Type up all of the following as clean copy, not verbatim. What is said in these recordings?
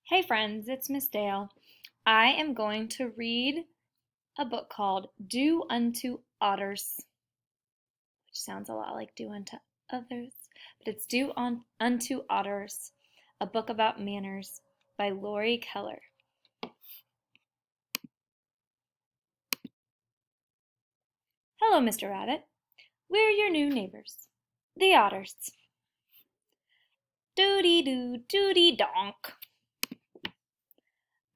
Hey friends, it's Miss Dale. I am going to read a book called Do Unto Otters, which sounds a lot like Do Unto Others, but it's Unto Otters, a book about manners by Lori Keller. Hello, Mr. Rabbit. We're your new neighbors, the otters. Doody-doo, doody-donk.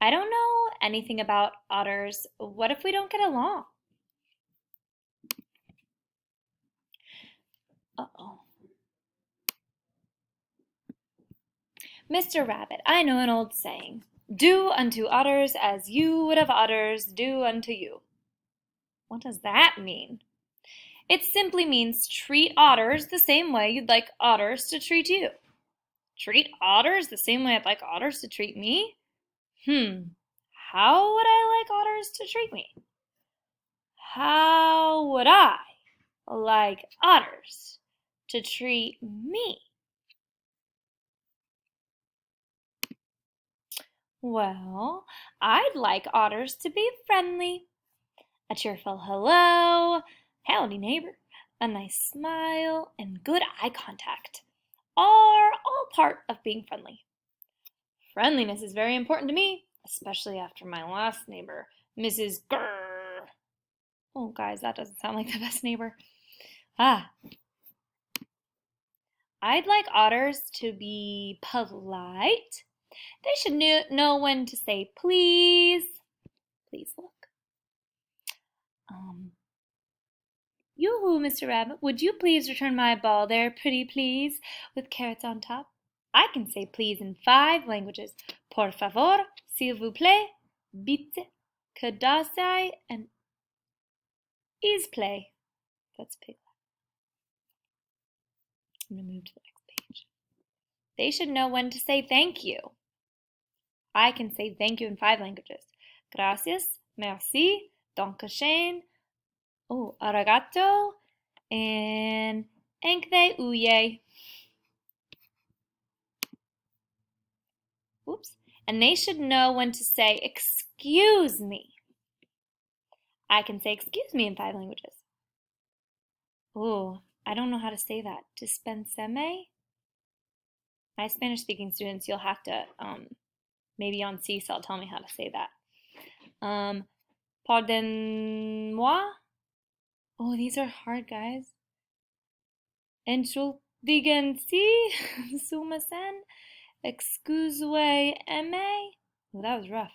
I don't know anything about otters. What if we don't get along? Uh-oh. Mr. Rabbit, I know an old saying. Do unto otters as you would have otters do unto you. What does that mean? It simply means treat otters the same way you'd like otters to treat you. Treat otters the same way I'd like otters to treat me? How would I like otters to treat me? How would I like otters to treat me? Well, I'd like otters to be friendly. A cheerful hello, howdy neighbor, a nice smile, and good eye contact are all part of being friendly. Friendliness is very important to me, especially after my last neighbor, Mrs. Grrr. Oh, guys, that doesn't sound like the best neighbor. I'd like otters to be polite. They should know when to say please. Please look. Yoo-hoo, Mr. Rabbit, would you please return my ball there, pretty please, with carrots on top? I can say please in 5 languages. Por favor, s'il vous plaît, bitte, que dasai, and is play. That's pig. I'm going to move to the next page. They should know when to say thank you. I can say thank you in 5 languages. Gracias, merci, dankeschön, arigato, and enkve uye. Oops. And they should know when to say excuse me. I can say excuse me in 5 languages. I don't know how to say that. Dispenseme? My Spanish speaking students, you'll have to maybe on Seesaw tell me how to say that. Pardon-moi? Oh, these are hard, guys. Entschuldigen Sie, sumasen, excuse-me. Oh, that was rough.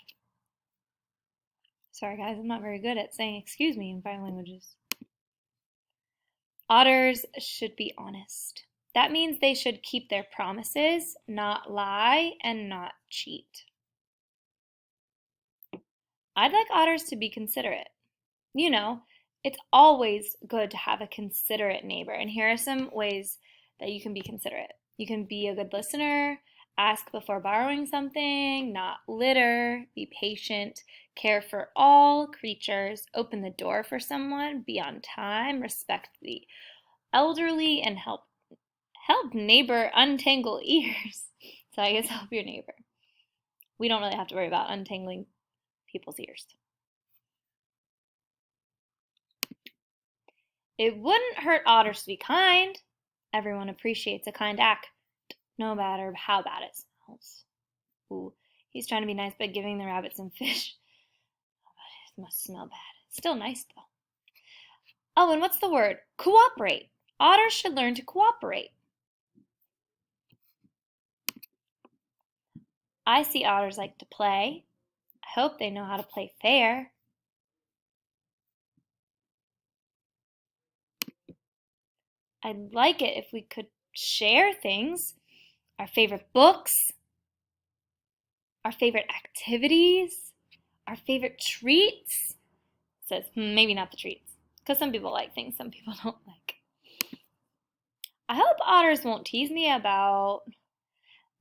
Sorry, guys, I'm not very good at saying excuse me in 5 languages. Otters should be honest. That means they should keep their promises, not lie, and not cheat. I'd like otters to be considerate. You know, it's always good to have a considerate neighbor, and here are some ways that you can be considerate. You can be a good listener, ask before borrowing something, not litter, be patient, care for all creatures, open the door for someone, be on time, respect the elderly, and help neighbor untangle ears. So I guess help your neighbor. We don't really have to worry about untangling people's ears. It wouldn't hurt otters to be kind. Everyone appreciates a kind act, no matter how bad it smells. Ooh, he's trying to be nice by giving the rabbit some fish. It must smell bad. Still nice, though. Oh, and what's the word? Cooperate. Otters should learn to cooperate. I see otters like to play. I hope they know how to play fair. I'd like it if we could share things, our favorite books, our favorite activities, our favorite treats. It says maybe not the treats, because some people like things some people don't like. I hope otters won't tease me about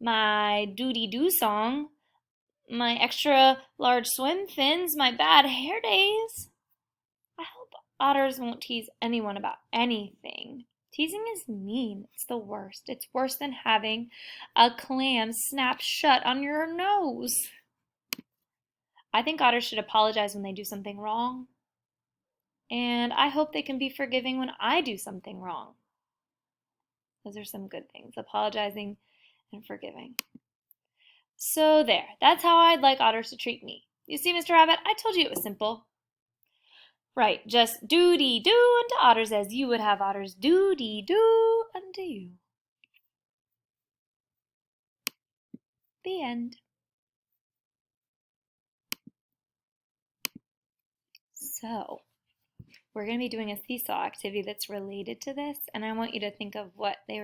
my doody-doo song, my extra large swim fins, my bad hair days. I hope otters won't tease anyone about anything. Teasing is mean. It's the worst. It's worse than having a clam snap shut on your nose. I think otters should apologize when they do something wrong. And I hope they can be forgiving when I do something wrong. Those are some good things, apologizing and forgiving. So there, that's how I'd like otters to treat me. You see, Mr. Rabbit, I told you it was simple. Right, just do-dee-do unto otters as you would have otters do-dee-do unto you. The end. So, we're going to be doing a seesaw activity that's related to this, and I want you to think of what they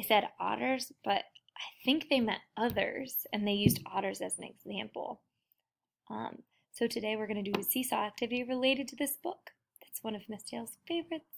said otters, but I think they meant others, and they used otters as an example. So today we're going to do a seesaw activity related to this book. That's one of Miss Taylor's favorites.